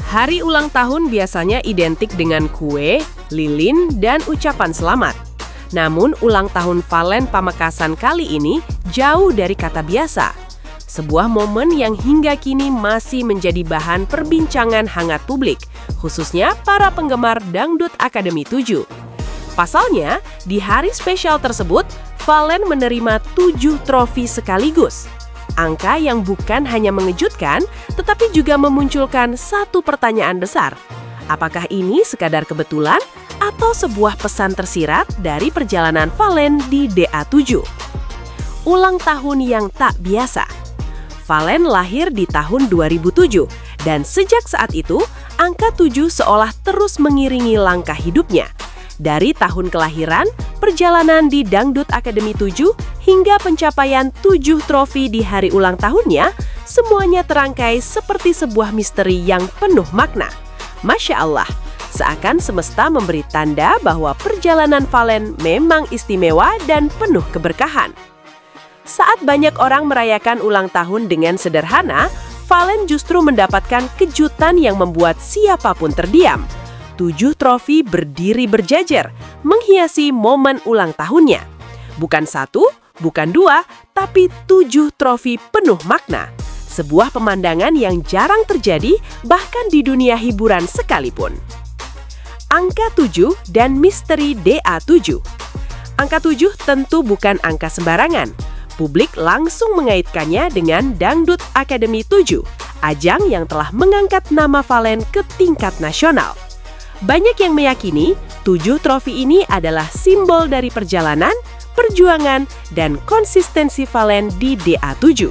Hari ulang tahun biasanya identik dengan kue, lilin, dan ucapan selamat. Namun, ulang tahun Valen Pamekasan kali ini jauh dari kata biasa. Sebuah momen yang hingga kini masih menjadi bahan perbincangan hangat publik, khususnya para penggemar Dangdut Akademi 7. Pasalnya, di hari spesial tersebut, Valen menerima 7 trofi sekaligus. Angka yang bukan hanya mengejutkan, tetapi juga memunculkan satu pertanyaan besar. Apakah ini sekadar kebetulan atau sebuah pesan tersirat dari perjalanan Valen di DA7? Ulang tahun yang tak biasa. Valen lahir di tahun 2007, dan sejak saat itu, angka 7 seolah terus mengiringi langkah hidupnya. Dari tahun kelahiran, perjalanan di Dangdut Akademi 7, hingga pencapaian 7 trofi di hari ulang tahunnya, semuanya terangkai seperti sebuah misteri yang penuh makna. Masya Allah, seakan semesta memberi tanda bahwa perjalanan Valen memang istimewa dan penuh keberkahan. Saat banyak orang merayakan ulang tahun dengan sederhana, Valen justru mendapatkan kejutan yang membuat siapapun terdiam. 7 trofi berdiri berjajar, menghiasi momen ulang tahunnya. Bukan 1, bukan 2, tapi 7 trofi penuh makna. Sebuah pemandangan yang jarang terjadi bahkan di dunia hiburan sekalipun. Angka 7 dan misteri DA7. Angka 7 tentu bukan angka sembarangan. Publik langsung mengaitkannya dengan Dangdut Akademi 7, ajang yang telah mengangkat nama Valen ke tingkat nasional. Banyak yang meyakini 7 trofi ini adalah simbol dari perjalanan, perjuangan, dan konsistensi Valen di DA7.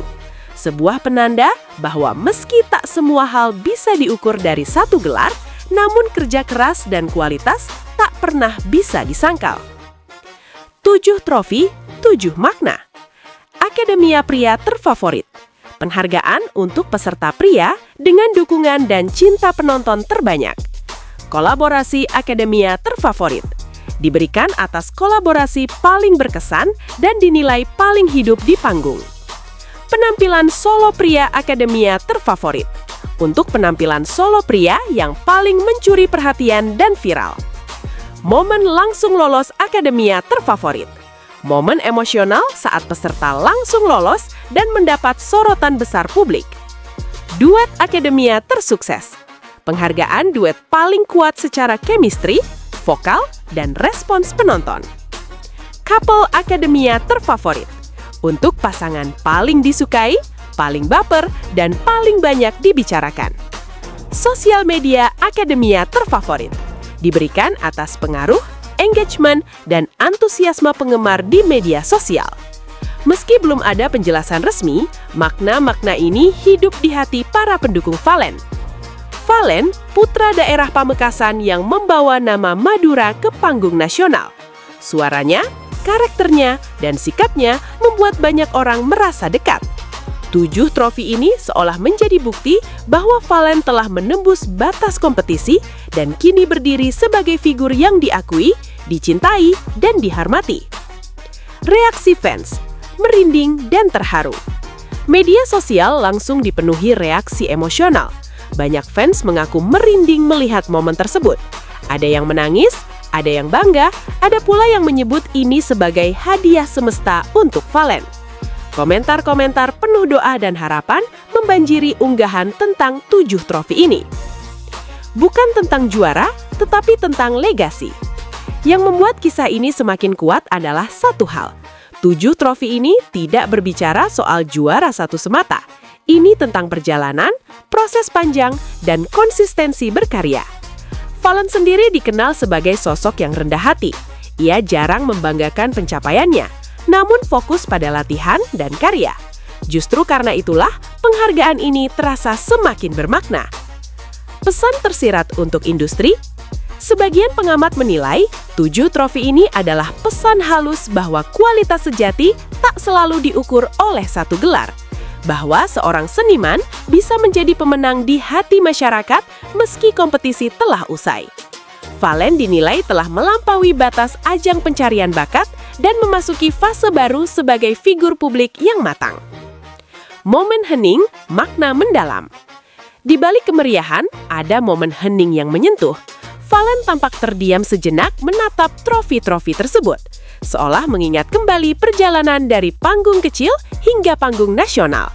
Sebuah penanda bahwa meski tak semua hal bisa diukur dari satu gelar, namun kerja keras dan kualitas tak pernah bisa disangkal. 7 trofi, 7 makna. Akademia Pria Terfavorit. Penghargaan untuk peserta pria dengan dukungan dan cinta penonton terbanyak. Kolaborasi Akademia Terfavorit diberikan atas kolaborasi paling berkesan dan dinilai paling hidup di panggung. Penampilan solo pria Akademia Terfavorit untuk penampilan solo pria yang paling mencuri perhatian dan viral. Momen langsung lolos Akademia Terfavorit. Momen emosional saat peserta langsung lolos dan mendapat sorotan besar publik. Duet Akademia Tersukses. Penghargaan duet paling kuat secara chemistry, vokal, dan respons penonton. Couple Akademia Terfavorit untuk pasangan paling disukai, paling baper, dan paling banyak dibicarakan. Sosial media Akademia Terfavorit diberikan atas pengaruh, engagement, dan antusiasme penggemar di media sosial. Meski belum ada penjelasan resmi, makna-makna ini hidup di hati para pendukung Valen. Valen, putra daerah Pamekasan yang membawa nama Madura ke panggung nasional. Suaranya, karakternya, dan sikapnya membuat banyak orang merasa dekat. 7 trofi ini seolah menjadi bukti bahwa Valen telah menembus batas kompetisi dan kini berdiri sebagai figur yang diakui, dicintai, dan dihormati. Reaksi fans, merinding dan terharu. Media sosial langsung dipenuhi reaksi emosional. Banyak fans mengaku merinding melihat momen tersebut. Ada yang menangis, ada yang bangga, ada pula yang menyebut ini sebagai hadiah semesta untuk Valen. Komentar-komentar penuh doa dan harapan membanjiri unggahan tentang 7 trofi ini. Bukan tentang juara, tetapi tentang legasi. Yang membuat kisah ini semakin kuat adalah satu hal. 7 trofi ini tidak berbicara soal juara satu semata. Ini tentang perjalanan, proses panjang, dan konsistensi berkarya. Valen sendiri dikenal sebagai sosok yang rendah hati. Ia jarang membanggakan pencapaiannya, namun fokus pada latihan dan karya. Justru karena itulah, penghargaan ini terasa semakin bermakna. Pesan tersirat untuk industri. Sebagian pengamat menilai, 7 trofi ini adalah pesan halus bahwa kualitas sejati tak selalu diukur oleh satu gelar. Bahwa seorang seniman bisa menjadi pemenang di hati masyarakat meski kompetisi telah usai. Valen dinilai telah melampaui batas ajang pencarian bakat dan memasuki fase baru sebagai figur publik yang matang. Momen hening, makna mendalam. Di balik kemeriahan, ada momen hening yang menyentuh. Valen tampak terdiam sejenak menatap trofi-trofi tersebut, seolah mengingat kembali perjalanan dari panggung kecil hingga panggung nasional.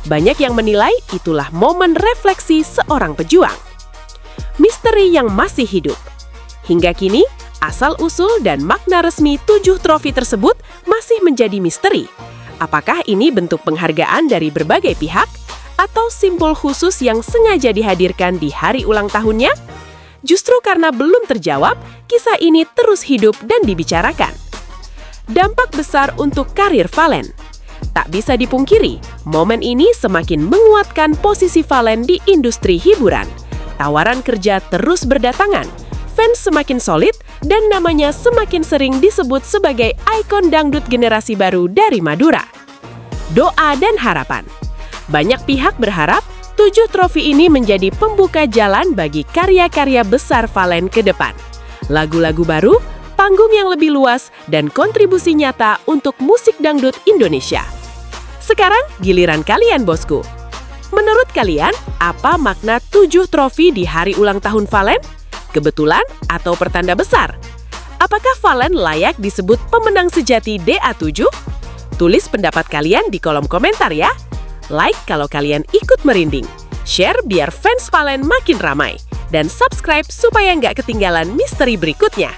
Banyak yang menilai itulah momen refleksi seorang pejuang. Misteri yang masih hidup. Hingga kini, asal-usul dan makna resmi 7 trofi tersebut masih menjadi misteri. Apakah ini bentuk penghargaan dari berbagai pihak, atau simbol khusus yang sengaja dihadirkan di hari ulang tahunnya? Justru karena belum terjawab, kisah ini terus hidup dan dibicarakan. Dampak besar untuk karir Valen. Tak bisa dipungkiri, momen ini semakin menguatkan posisi Valen di industri hiburan. Tawaran kerja terus berdatangan, fans semakin solid, dan namanya semakin sering disebut sebagai ikon dangdut generasi baru dari Madura. Doa dan harapan. Banyak pihak berharap 7 trofi ini menjadi pembuka jalan bagi karya-karya besar Valen ke depan. Lagu-lagu baru, panggung yang lebih luas, dan kontribusi nyata untuk musik dangdut Indonesia. Sekarang giliran kalian, bosku. Menurut kalian, apa makna 7 trofi di hari ulang tahun Valen? Kebetulan atau pertanda besar? Apakah Valen layak disebut pemenang sejati DA7? Tulis pendapat kalian di kolom komentar ya. Like kalau kalian ikut merinding. Share biar fans Valen makin ramai. Dan subscribe supaya nggak ketinggalan misteri berikutnya.